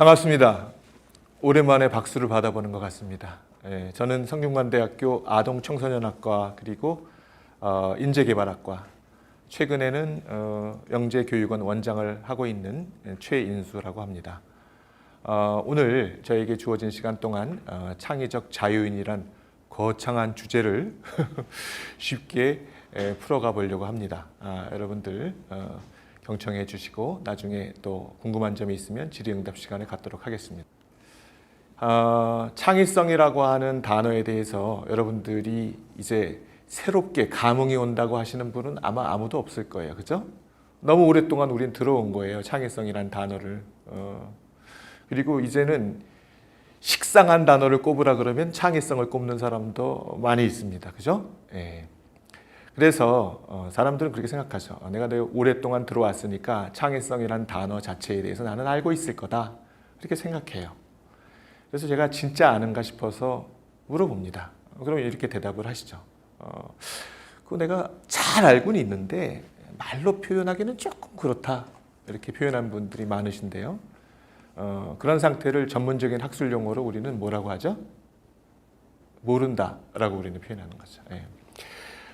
반갑습니다. 오랜만에 박수를 받아보는 것 같습니다. 저는 성균관대학교 아동청소년학과 그리고 인재개발학과, 최근에는 영재교육원 원장을 하고 있는 최인수라고 합니다. 오늘 저에게 주어진 시간 동안 창의적 자유인이란 거창한 주제를 쉽게 풀어가 보려고 합니다. 여러분들 경청해 주시고 나중에 또 궁금한 점이 있으면 질의응답 시간을 갖도록 하겠습니다. 창의성이라고 하는 단어에 대해서 여러분들이 이제 새롭게 감흥이 온다고 하시는 분은 아마 아무도 없을 거예요. 그죠? 너무 오랫동안 우린 들어온 거예요. 창의성이라는 단어를. 그리고 이제는 식상한 단어를 꼽으라 그러면 창의성을 꼽는 사람도 많이 있습니다. 그죠? 예. 그래서 사람들은 그렇게 생각하죠. 내가 오랫동안 들어왔으니까 창의성이라는 단어 자체에 대해서 나는 알고 있을 거다. 그렇게 생각해요. 그래서 제가 진짜 아는가 싶어서 물어봅니다. 그러면 이렇게 대답을 하시죠. 그거 내가 잘 알고는 있는데 말로 표현하기는 조금 그렇다. 이렇게 표현한 분들이 많으신데요. 그런 상태를 전문적인 학술 용어로 우리는 뭐라고 하죠? 모른다라고 우리는 표현하는 거죠. 예.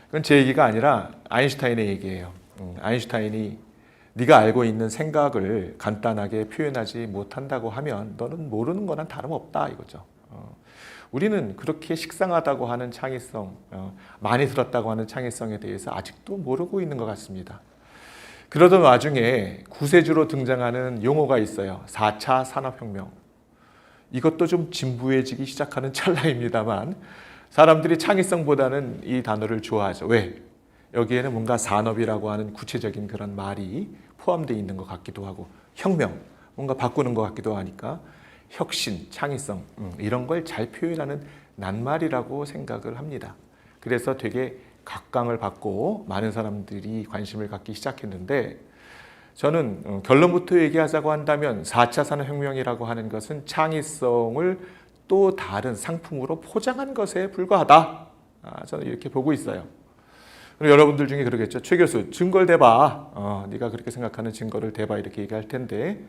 그건 제 얘기가 아니라 아인슈타인의 얘기예요. 아인슈타인이 네가 알고 있는 생각을 간단하게 표현하지 못한다고 하면 너는 모르는 거랑 다름없다 이거죠. 우리는 그렇게 식상하다고 하는 창의성, 많이 들었다고 하는 창의성에 대해서 아직도 모르고 있는 것 같습니다. 그러던 와중에 구세주로 등장하는 용어가 있어요. 4차 산업혁명. 이것도 좀 진부해지기 시작하는 찰나입니다만 사람들이 창의성보다는 이 단어를 좋아하죠. 왜? 여기에는 뭔가 산업이라고 하는 구체적인 그런 말이 포함되어 있는 것 같기도 하고, 혁명, 뭔가 바꾸는 것 같기도 하니까 혁신, 창의성 이런 걸 잘 표현하는 낱말이라고 생각을 합니다. 그래서 되게 각광을 받고 많은 사람들이 관심을 갖기 시작했는데, 저는 결론부터 얘기하자고 한다면 4차 산업혁명이라고 하는 것은 창의성을 또 다른 상품으로 포장한 것에 불과하다. 저는 이렇게 보고 있어요. 여러분들 중에 그러겠죠. 최 교수, 증거를 대봐. 네가 그렇게 생각하는 증거를 대봐. 이렇게 얘기할 텐데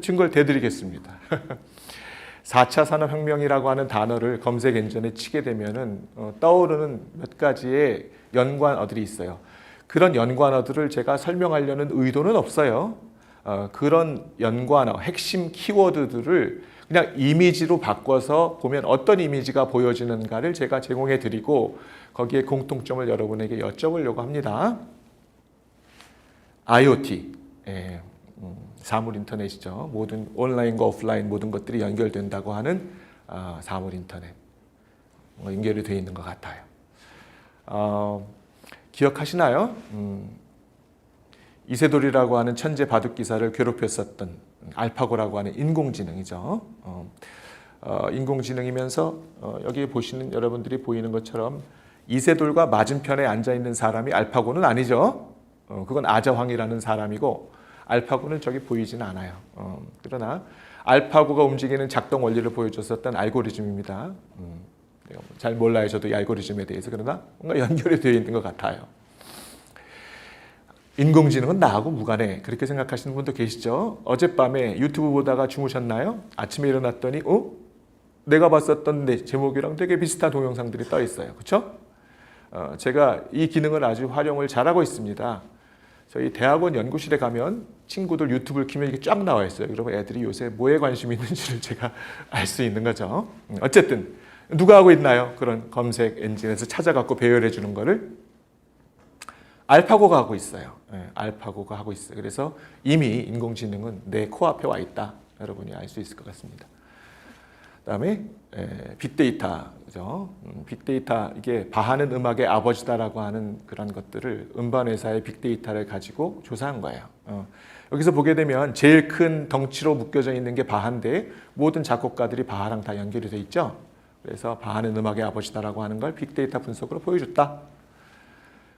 증거를 대드리겠습니다. 4차 산업혁명이라고 하는 단어를 검색 엔진에 치게 되면은 떠오르는 몇 가지의 연관어들이 있어요. 그런 연관어들을 제가 설명하려는 의도는 없어요. 그런 연관어, 핵심 키워드들을 그냥 이미지로 바꿔서 보면 어떤 이미지가 보여지는가를 제가 제공해 드리고 거기에 공통점을 여러분에게 여쭤보려고 합니다. IoT, 사물 인터넷이죠. 모든 온라인과 오프라인 모든 것들이 연결된다고 하는 사물 인터넷. 연결이 되어 있는 것 같아요. 기억하시나요? 이세돌이라고 하는 천재 바둑 기사를 괴롭혔었던 알파고라고 하는 인공지능이죠. 인공지능이면서 여기 보시는 여러분들이 보이는 것처럼 이세돌과 맞은편에 앉아 있는 사람이 알파고는 아니죠. 그건 아자황이라는 사람이고 알파고는 저기 보이지는 않아요. 그러나 알파고가 움직이는 작동 원리를 보여줬었던 알고리즘입니다. 잘 몰라요, 저도 이 알고리즘에 대해서. 그러나 뭔가 연결이 되어 있는 것 같아요. 인공지능은 나하고 무관해. 그렇게 생각하시는 분도 계시죠? 어젯밤에 유튜브 보다가 주무셨나요? 아침에 일어났더니 내가 봤었던 내 제목이랑 되게 비슷한 동영상들이 떠 있어요. 그렇죠? 제가 이 기능을 아주 활용을 잘하고 있습니다. 저희 대학원 연구실에 가면 친구들 유튜브를 키면 이게 쫙 나와 있어요. 그러면 애들이 요새 뭐에 관심이 있는지를 제가 알 수 있는 거죠. 어쨌든 누가 하고 있나요? 그런 검색 엔진에서 찾아갖고 배열해 주는 거를 알파고가 하고 있어요. 알파고가 하고 있어요. 그래서 이미 인공지능은 내 코앞에 와 있다. 여러분이 알 수 있을 것 같습니다. 그다음에 빅데이터죠. 빅데이터, 이게 바하는 음악의 아버지다라고 하는 그런 것들을 음반회사의 빅데이터를 가지고 조사한 거예요. 여기서 보게 되면 제일 큰 덩치로 묶여져 있는 게 바하인데 모든 작곡가들이 바하랑 다 연결이 돼 있죠. 그래서 바하는 음악의 아버지다라고 하는 걸 빅데이터 분석으로 보여줬다.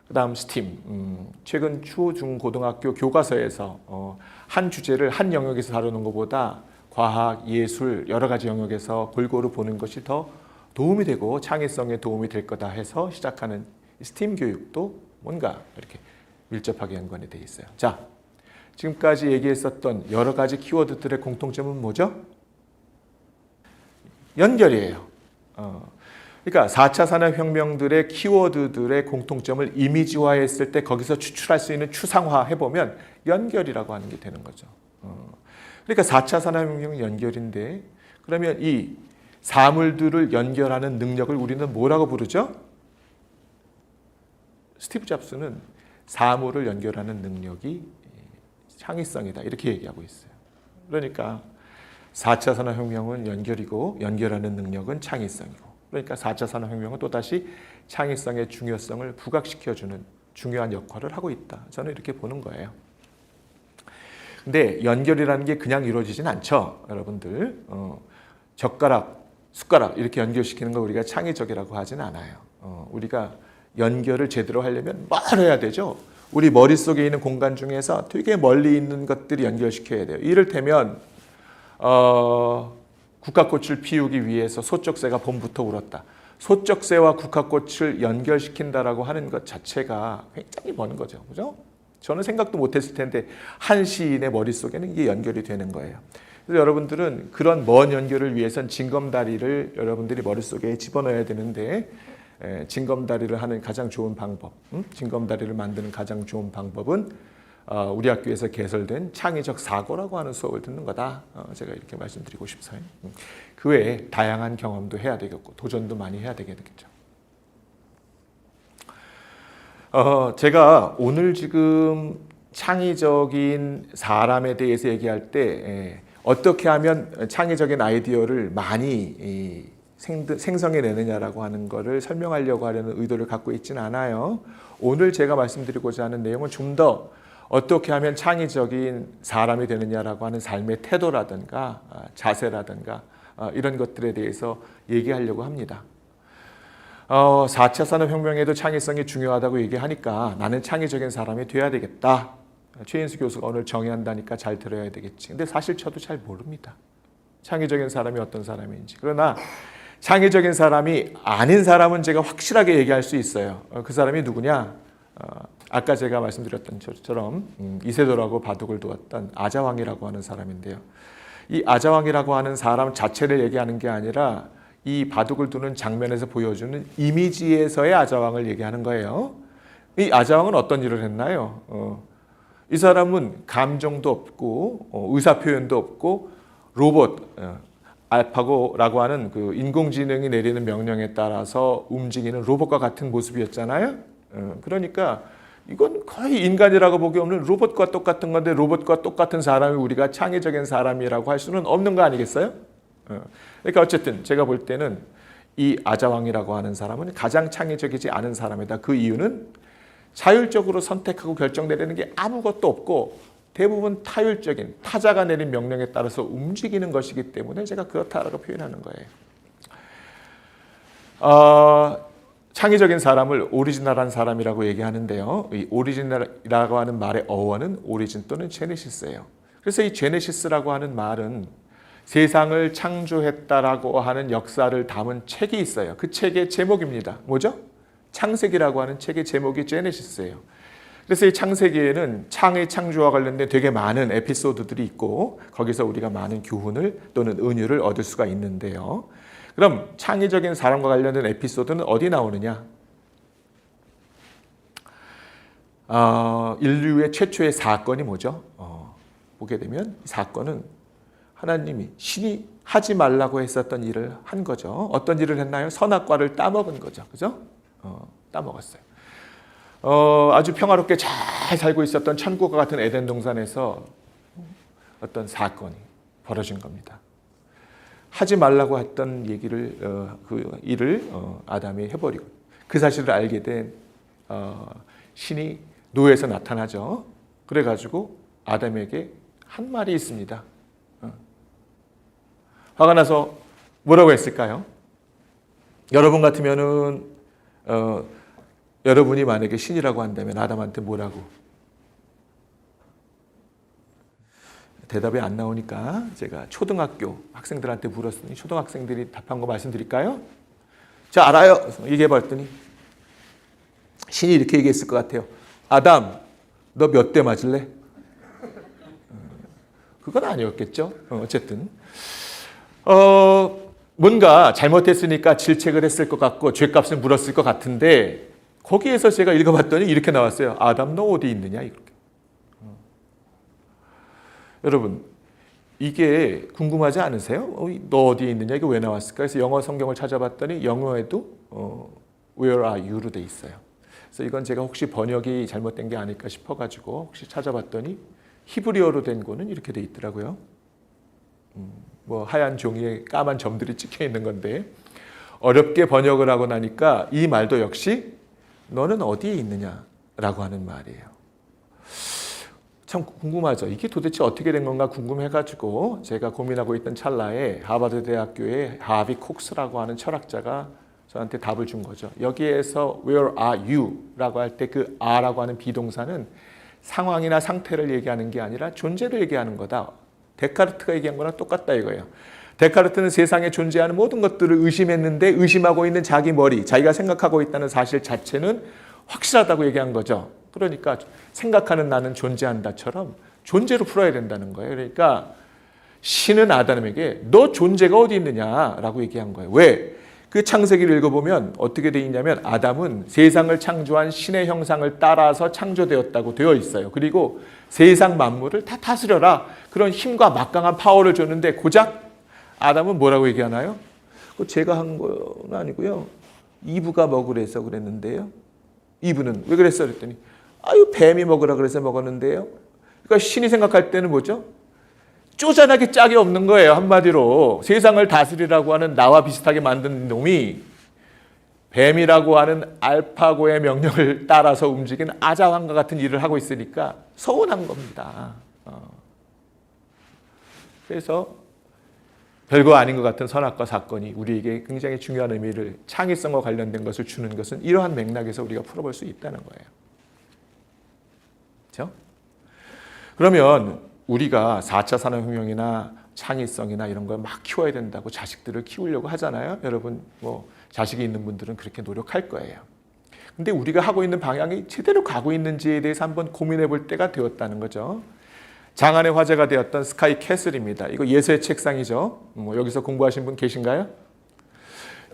그 다음 스팀, 최근 초, 중, 고등학교 교과서에서 한 주제를 한 영역에서 다루는 것보다 과학, 예술, 여러 가지 영역에서 골고루 보는 것이 더 도움이 되고 창의성에 도움이 될 거다 해서 시작하는 스팀 교육도 뭔가 이렇게 밀접하게 연관이 되어 있어요. 자, 지금까지 얘기했었던 여러 가지 키워드들의 공통점은 뭐죠? 연결이에요. 그러니까 4차 산업혁명들의 키워드들의 공통점을 이미지화했을 때 거기서 추출할 수 있는 추상화 해보면 연결이라고 하는 게 되는 거죠. 그러니까 4차 산업혁명 연결인데 그러면 이 사물들을 연결하는 능력을 우리는 뭐라고 부르죠? 스티브 잡스는 사물을 연결하는 능력이 창의성이다 이렇게 얘기하고 있어요. 그러니까 4차 산업혁명은 연결이고 연결하는 능력은 창의성이고 그러니까 4차 산업혁명은 또다시 창의성의 중요성을 부각시켜주는 중요한 역할을 하고 있다. 저는 이렇게 보는 거예요. 근데 연결이라는 게 그냥 이루어지진 않죠. 여러분들 젓가락, 숟가락 이렇게 연결시키는 걸 우리가 창의적이라고 하진 않아요. 우리가 연결을 제대로 하려면 뭘 해야 되죠? 우리 머릿속에 있는 공간 중에서 되게 멀리 있는 것들이 연결시켜야 돼요. 이를테면 국화꽃을 피우기 위해서 소쩍새가 봄부터 울었다. 소쩍새와 국화꽃을 연결시킨다라고 하는 것 자체가 굉장히 먼 거죠. 그죠? 저는 생각도 못했을 텐데 한 시인의 머릿속에는 이게 연결이 되는 거예요. 그래서 여러분들은 그런 먼 연결을 위해선 징검다리를 여러분들이 머릿속에 집어넣어야 되는데 징검다리를 하는 가장 좋은 방법, 징검다리를 만드는 가장 좋은 방법은 우리 학교에서 개설된 창의적 사고라고 하는 수업을 듣는 거다. 제가 이렇게 말씀드리고 싶어요. 그 외에 다양한 경험도 해야 되겠고 도전도 많이 해야 되겠죠. 제가 오늘 지금 창의적인 사람에 대해서 얘기할 때 어떻게 하면 창의적인 아이디어를 많이 생성해내느냐라고 하는 것을 설명하려고 하려는 의도를 갖고 있지는 않아요. 오늘 제가 말씀드리고자 하는 내용은 좀 더 어떻게 하면 창의적인 사람이 되느냐라고 하는 삶의 태도라든가 자세라든가 이런 것들에 대해서 얘기하려고 합니다. 4차 산업혁명에도 창의성이 중요하다고 얘기하니까 나는 창의적인 사람이 돼야 되겠다. 최인수 교수가 오늘 정의한다니까 잘 들어야 되겠지. 근데 사실 저도 잘 모릅니다. 창의적인 사람이 어떤 사람인지. 그러나 창의적인 사람이 아닌 사람은 제가 확실하게 얘기할 수 있어요. 그 사람이 누구냐? 아까 제가 말씀드렸던 것처럼 이세돌하고 바둑을 두었던 아자왕이라고 하는 사람인데요. 이 아자왕이라고 하는 사람 자체를 얘기하는 게 아니라 이 바둑을 두는 장면에서 보여주는 이미지에서의 아자왕을 얘기하는 거예요. 이 아자왕은 어떤 일을 했나요? 이 사람은 감정도 없고 의사표현도 없고 로봇 알파고라고 하는 그 인공지능이 내리는 명령에 따라서 움직이는 로봇과 같은 모습이었잖아요. 그러니까 이건 거의 인간이라고 보기 없는 로봇과 똑같은 건데 로봇과 똑같은 사람이 우리가 창의적인 사람이라고 할 수는 없는 거 아니겠어요? 그러니까 어쨌든 제가 볼 때는 이 아자왕이라고 하는 사람은 가장 창의적이지 않은 사람이다. 그 이유는 자율적으로 선택하고 결정 내리는 게 아무것도 없고 대부분 타율적인 타자가 내린 명령에 따라서 움직이는 것이기 때문에 제가 그렇다라고 표현하는 거예요. 창의적인 사람을 오리지널한 사람이라고 얘기하는데요. 이 오리지널이라고 하는 말의 어원은 오리진 또는 제네시스예요. 그래서 이 제네시스라고 하는 말은 세상을 창조했다라고 하는 역사를 담은 책이 있어요. 그 책의 제목입니다. 뭐죠? 창세기라고 하는 책의 제목이 제네시스예요. 그래서 이 창세기에는 창의 창조와 관련된 되게 많은 에피소드들이 있고 거기서 우리가 많은 교훈을 또는 은유를 얻을 수가 있는데요. 그럼 창의적인 사람과 관련된 에피소드는 어디 나오느냐? 인류의 최초의 사건이 뭐죠? 보게 되면 이 사건은 하나님이 신이 하지 말라고 했었던 일을 한 거죠. 어떤 일을 했나요? 선악과를 따먹은 거죠. 그죠? 따먹었어요. 아주 평화롭게 잘 살고 있었던 천국과 같은 에덴 동산에서 어떤 사건이 벌어진 겁니다. 하지 말라고 했던 얘기를 그 일을 아담이 해버리고 그 사실을 알게 된 신이 노에서 나타나죠. 그래가지고 아담에게 한 말이 있습니다. 화가 나서 뭐라고 했을까요? 여러분 같으면은 여러분이 만약에 신이라고 한다면 아담한테 뭐라고? 대답이 안 나오니까 제가 초등학교 학생들한테 물었더니 초등학생들이 답한 거 말씀드릴까요? 자, 알아요. 얘기해봤더니 신이 이렇게 얘기했을 것 같아요. 아담, 너 몇 대 맞을래? 그건 아니었겠죠. 어쨌든 뭔가 잘못했으니까 질책을 했을 것 같고 죗값을 물었을 것 같은데 거기에서 제가 읽어봤더니 이렇게 나왔어요. 아담 너 어디 있느냐 이렇게. 여러분 이게 궁금하지 않으세요? 너 어디에 있느냐 이게 왜 나왔을까? 그래서 영어 성경을 찾아봤더니 영어에도 Where are you로 돼 있어요. 그래서 이건 제가 혹시 번역이 잘못된 게 아닐까 싶어가지고 혹시 찾아봤더니 히브리어로 된 거는 이렇게 돼 있더라고요. 뭐 하얀 종이에 까만 점들이 찍혀 있는 건데 어렵게 번역을 하고 나니까 이 말도 역시 너는 어디에 있느냐라고 하는 말이에요. 참 궁금하죠. 이게 도대체 어떻게 된 건가 궁금해가지고 제가 고민하고 있던 찰나에 하버드 대학교의 하비 콕스라고 하는 철학자가 저한테 답을 준 거죠. 여기에서 Where are you? 라고 할 때 그 are라고 하는 비동사는 상황이나 상태를 얘기하는 게 아니라 존재를 얘기하는 거다. 데카르트가 얘기한 거랑 똑같다 이거예요. 데카르트는 세상에 존재하는 모든 것들을 의심했는데 의심하고 있는 자기 머리, 자기가 생각하고 있다는 사실 자체는 확실하다고 얘기한 거죠. 그러니까 생각하는 나는 존재한다처럼 존재로 풀어야 된다는 거예요. 그러니까 신은 아담에게 너 존재가 어디 있느냐라고 얘기한 거예요. 왜? 그 창세기를 읽어보면 어떻게 되어 있냐면 아담은 세상을 창조한 신의 형상을 따라서 창조되었다고 되어 있어요. 그리고 세상 만물을 다 다스려라. 그런 힘과 막강한 파워를 줬는데 고작 아담은 뭐라고 얘기하나요? 제가 한 건 아니고요. 이브가 먹으래서 그랬는데요. 이브는 왜 그랬어? 그랬더니 아유 뱀이 먹으라 그래서 먹었는데요. 그러니까 신이 생각할 때는 뭐죠? 쪼잔하게 짝이 없는 거예요. 한마디로 세상을 다스리라고 하는 나와 비슷하게 만든 놈이 뱀이라고 하는 알파고의 명령을 따라서 움직이는 아자왕과 같은 일을 하고 있으니까 서운한 겁니다. 그래서 별거 아닌 것 같은 선악과 사건이 우리에게 굉장히 중요한 의미를 창의성과 관련된 것을 주는 것은 이러한 맥락에서 우리가 풀어볼 수 있다는 거예요. 그렇죠? 그러면 우리가 4차 산업혁명이나 창의성이나 이런 걸 막 키워야 된다고 자식들을 키우려고 하잖아요. 여러분 뭐 자식이 있는 분들은 그렇게 노력할 거예요. 근데 우리가 하고 있는 방향이 제대로 가고 있는지에 대해서 한번 고민해 볼 때가 되었다는 거죠. 장안의 화제가 되었던 스카이 캐슬입니다. 이거 예서의 책상이죠. 여기서 공부하신 분 계신가요?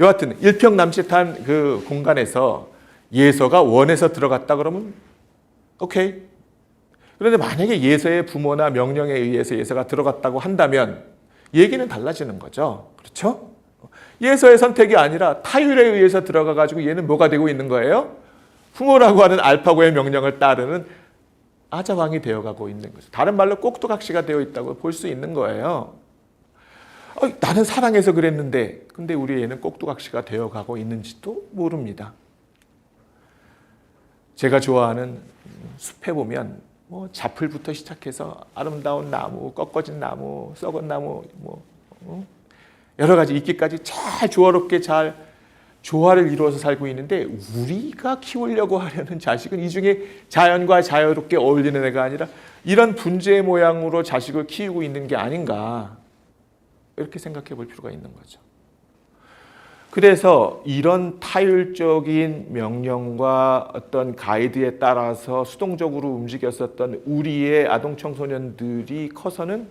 여하튼 일평남짓한 그 공간에서 예서가 원해서 들어갔다 그러면 오케이. 그런데 만약에 예서의 부모나 명령에 의해서 예서가 들어갔다고 한다면 얘기는 달라지는 거죠. 그렇죠? 예서의 선택이 아니라 타율에 의해서 들어가가지고 얘는 뭐가 되고 있는 거예요? 부모라고 하는 알파고의 명령을 따르는 아자왕이 되어가고 있는 거죠. 다른 말로 꼭두각시가 되어 있다고 볼 수 있는 거예요. 나는 사랑해서 그랬는데 근데 우리 애는 꼭두각시가 되어가고 있는지도 모릅니다. 제가 좋아하는 숲에 보면 뭐 자풀부터 시작해서 아름다운 나무, 꺾어진 나무, 썩은 나무, 여러 가지 있기까지 잘 조화롭게 잘 조화를 이루어서 살고 있는데 우리가 키우려고 하려는 자식은 이 중에 자연과 자유롭게 어울리는 애가 아니라 이런 분재의 모양으로 자식을 키우고 있는 게 아닌가 이렇게 생각해 볼 필요가 있는 거죠. 그래서 이런 타율적인 명령과 어떤 가이드에 따라서 수동적으로 움직였었던 우리의 아동 청소년들이 커서는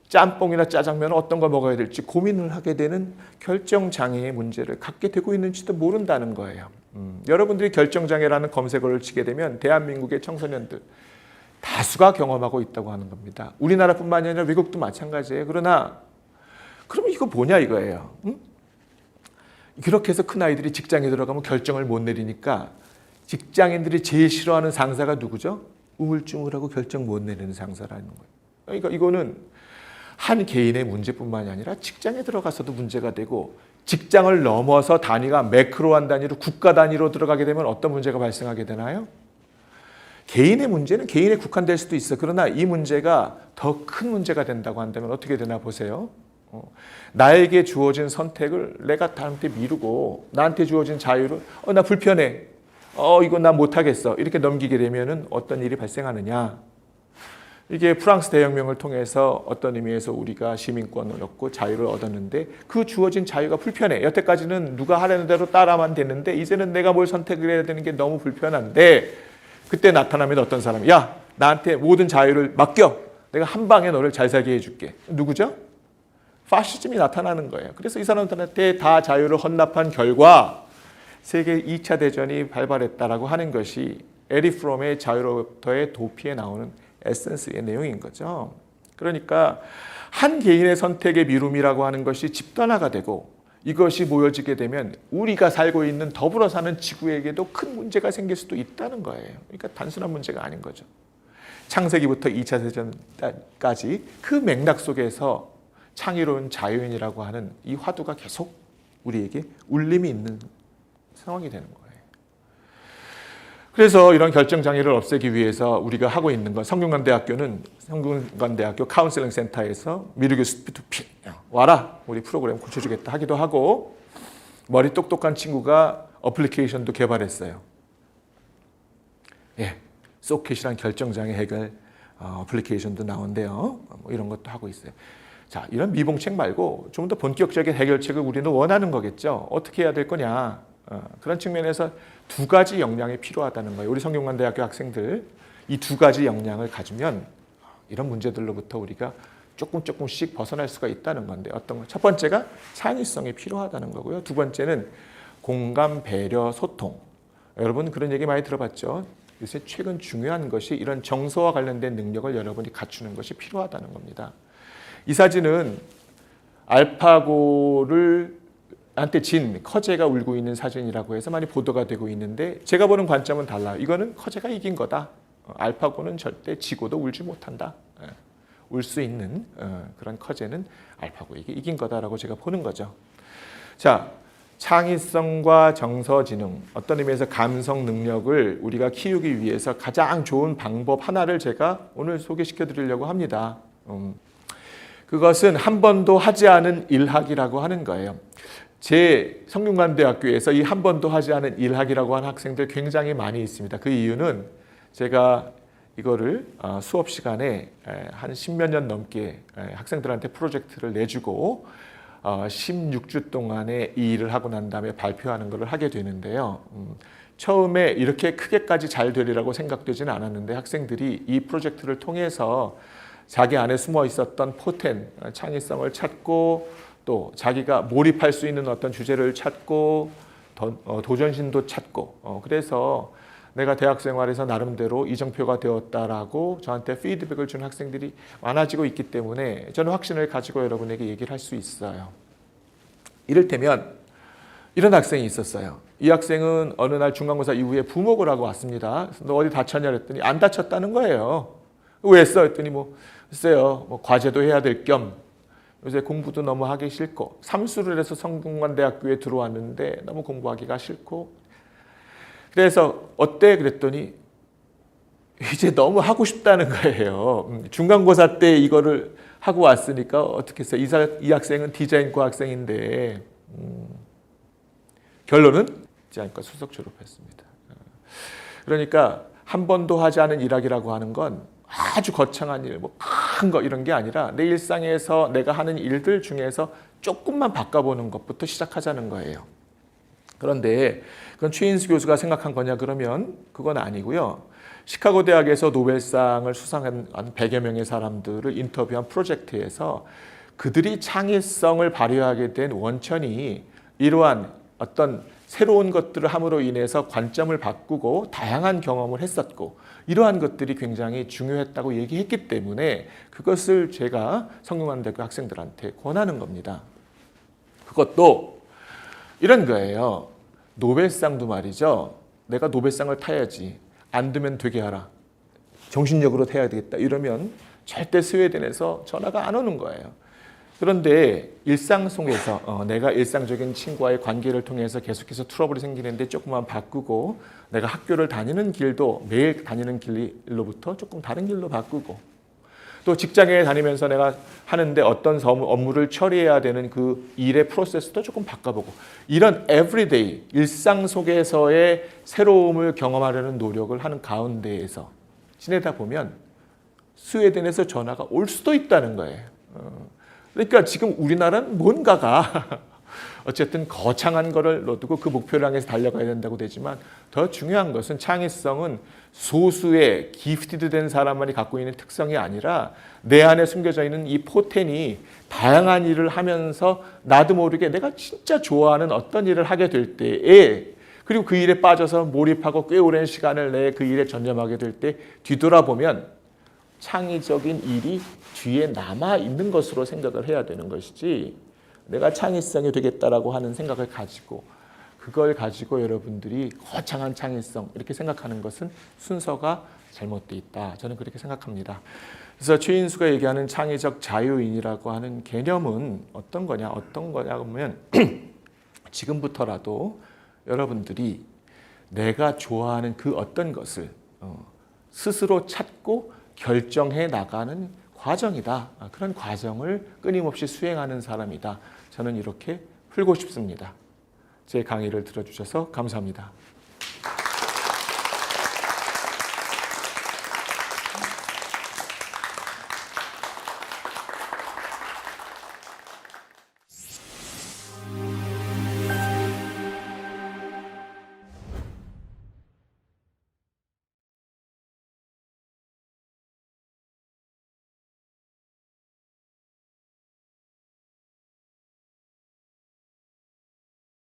짬뽕이나 짜장면 어떤 걸 먹어야 될지 고민을 하게 되는 결정장애의 문제를 갖게 되고 있는지도 모른다는 거예요. 여러분들이 결정장애라는 검색어를 치게 되면 대한민국의 청소년들 다수가 경험하고 있다고 하는 겁니다. 우리나라뿐만이 아니라 외국도 마찬가지예요. 그러나 그럼 이거 뭐냐 이거예요. 그렇게 해서 큰 아이들이 직장에 들어가면 결정을 못 내리니까 직장인들이 제일 싫어하는 상사가 누구죠? 우물쭈물하고 결정 못 내리는 상사라는 거예요. 그러니까 이거는 한 개인의 문제뿐만이 아니라 직장에 들어가서도 문제가 되고 직장을 넘어서 단위가 매크로한 단위로 국가 단위로 들어가게 되면 어떤 문제가 발생하게 되나요? 개인의 문제는 개인에 국한될 수도 있어. 그러나 이 문제가 더 큰 문제가 된다고 한다면 어떻게 되나 보세요. 나에게 주어진 선택을 내가 나한테 미루고 나한테 주어진 자유를 나 불편해. 이거 나 못하겠어. 이렇게 넘기게 되면 어떤 일이 발생하느냐. 이게 프랑스 대혁명을 통해서 어떤 의미에서 우리가 시민권을 얻고 자유를 얻었는데 그 주어진 자유가 불편해. 여태까지는 누가 하려는 대로 따라만 됐는데 이제는 내가 뭘 선택을 해야 되는 게 너무 불편한데 그때 나타나면 어떤 사람이 야 나한테 모든 자유를 맡겨. 내가 한 방에 너를 잘 살게 해줄게. 누구죠? 파시즘이 나타나는 거예요. 그래서 이 사람들한테 다 자유를 헌납한 결과 세계 2차 대전이 발발했다라고 하는 것이 에릭 프롬의 자유로부터의 도피에 나오는 에센스의 내용인 거죠. 그러니까 한 개인의 선택의 미룸이라고 하는 것이 집단화가 되고 이것이 모여지게 되면 우리가 살고 있는 더불어 사는 지구에게도 큰 문제가 생길 수도 있다는 거예요. 그러니까 단순한 문제가 아닌 거죠. 창세기부터 2차 대전까지 그 맥락 속에서 창의로운 자유인이라고 하는 이 화두가 계속 우리에게 울림이 있는 상황이 되는 거예요. 그래서 이런 결정장애를 없애기 위해서 우리가 하고 있는 건 성균관대학교 카운슬링 센터에서 미르교 스피투피 와라 우리 프로그램 고쳐주겠다 하기도 하고 머리 똑똑한 친구가 어플리케이션도 개발했어요. 예, 소켓이란 결정장애 해결 어플리케이션도 나온대요. 뭐 이런 것도 하고 있어요. 자, 이런 미봉책 말고 좀 더 본격적인 해결책을 우리는 원하는 거겠죠. 어떻게 해야 될 거냐. 그런 측면에서 두 가지 역량이 필요하다는 거예요. 우리 성균관대학교 학생들 이 두 가지 역량을 가지면 이런 문제들로부터 우리가 조금씩 벗어날 수가 있다는 건데 어떤 거? 첫 번째가 창의성이 필요하다는 거고요. 두 번째는 공감, 배려, 소통. 여러분 그런 얘기 많이 들어봤죠. 요새 최근 중요한 것이 이런 정서와 관련된 능력을 여러분이 갖추는 것이 필요하다는 겁니다. 이 사진은 알파고를 한테 진 커제가 울고 있는 사진이라고 해서 많이 보도가 되고 있는데 제가 보는 관점은 달라요. 이거는 커제가 이긴 거다. 알파고는 절대 지고도 울지 못한다. 울 수 있는 그런 커제는 알파고에게 이긴 거다라고 제가 보는 거죠. 자, 창의성과 정서지능, 어떤 의미에서 감성 능력을 우리가 키우기 위해서 가장 좋은 방법 하나를 제가 오늘 소개시켜 드리려고 합니다. 그것은 한 번도 하지 않은 일학이라고 하는 거예요. 제 성균관대학교에서 이 한 번도 하지 않은 일학이라고 하는 학생들 굉장히 많이 있습니다. 그 이유는 제가 이거를 수업 시간에 한 10몇 년 넘게 학생들한테 프로젝트를 내주고 16주 동안에 이 일을 하고 난 다음에 발표하는 것을 하게 되는데요. 처음에 이렇게 크게까지 잘 되리라고 생각되지는 않았는데 학생들이 이 프로젝트를 통해서 자기 안에 숨어 있었던 포텐, 창의성을 찾고 또 자기가 몰입할 수 있는 어떤 주제를 찾고 도전심도 찾고 그래서 내가 대학 생활에서 나름대로 이정표가 되었다라고 저한테 피드백을 준 학생들이 많아지고 있기 때문에 저는 확신을 가지고 여러분에게 얘기를 할 수 있어요. 이를테면 이런 학생이 있었어요. 이 학생은 어느 날 중간고사 이후에 부목을 하고 왔습니다. 너 어디 다쳤냐 그랬더니 안 다쳤다는 거예요. 왜 했어? 했더니 글쎄요, 과제도 해야 될 겸 요새 공부도 너무 하기 싫고 삼수를 해서 성균관대학교에 들어왔는데 너무 공부하기가 싫고 그래서 어때? 그랬더니 이제 너무 하고 싶다는 거예요. 중간고사 때 이거를 하고 왔으니까 어떻게 했어요? 이 학생은 디자인과 학생인데 결론은 디자인과 수석 졸업했습니다. 그러니까 한 번도 하지 않은 일학이라고 하는 건 아주 거창한 일, 큰 거 이런 게 아니라 내 일상에서 내가 하는 일들 중에서 조금만 바꿔보는 것부터 시작하자는 거예요. 그런데 그건 최인수 교수가 생각한 거냐 그러면 그건 아니고요. 시카고 대학에서 노벨상을 수상한 100여 명의 사람들을 인터뷰한 프로젝트에서 그들이 창의성을 발휘하게 된 원천이 이러한 어떤 새로운 것들을 함으로 인해서 관점을 바꾸고 다양한 경험을 했었고 이러한 것들이 굉장히 중요했다고 얘기했기 때문에 그것을 제가 성균관대학교 학생들한테 권하는 겁니다. 그것도 이런 거예요. 노벨상도 말이죠. 내가 노벨상을 타야지. 안 되면 되게 하라. 정신력으로 타야 되겠다. 이러면 절대 스웨덴에서 전화가 안 오는 거예요. 그런데 일상 속에서 내가 일상적인 친구와의 관계를 통해서 계속해서 트러블이 생기는데 조금만 바꾸고 내가 학교를 다니는 길도 매일 다니는 길로부터 조금 다른 길로 바꾸고 또 직장에 다니면서 내가 하는데 어떤 업무를 처리해야 되는 그 일의 프로세스도 조금 바꿔보고 이런 everyday 일상 속에서의 새로움을 경험하려는 노력을 하는 가운데에서 지내다 보면 스웨덴에서 전화가 올 수도 있다는 거예요. 그러니까 지금 우리나라는 뭔가가 어쨌든 거창한 거를 놓두고 그 목표를 향해서 달려가야 된다고 되지만 더 중요한 것은 창의성은 소수의 기프티드 된 사람만이 갖고 있는 특성이 아니라 내 안에 숨겨져 있는 이 포텐이 다양한 일을 하면서 나도 모르게 내가 진짜 좋아하는 어떤 일을 하게 될 때에 그리고 그 일에 빠져서 몰입하고 꽤 오랜 시간을 내 그 일에 전념하게 될 때 뒤돌아보면 창의적인 일이 뒤에 남아 있는 것으로 생각을 해야 되는 것이지 내가 창의성이 되겠다라고 하는 생각을 가지고 그걸 가지고 여러분들이 거창한 창의성 이렇게 생각하는 것은 순서가 잘못되어 있다. 저는 그렇게 생각합니다. 그래서 최인수가 얘기하는 창의적 자유인이라고 하는 개념은 어떤 거냐 하면 지금부터라도 여러분들이 내가 좋아하는 그 어떤 것을 스스로 찾고 결정해 나가는 과정이다. 그런 과정을 끊임없이 수행하는 사람이다. 저는 이렇게 풀고 싶습니다. 제 강의를 들어주셔서 감사합니다.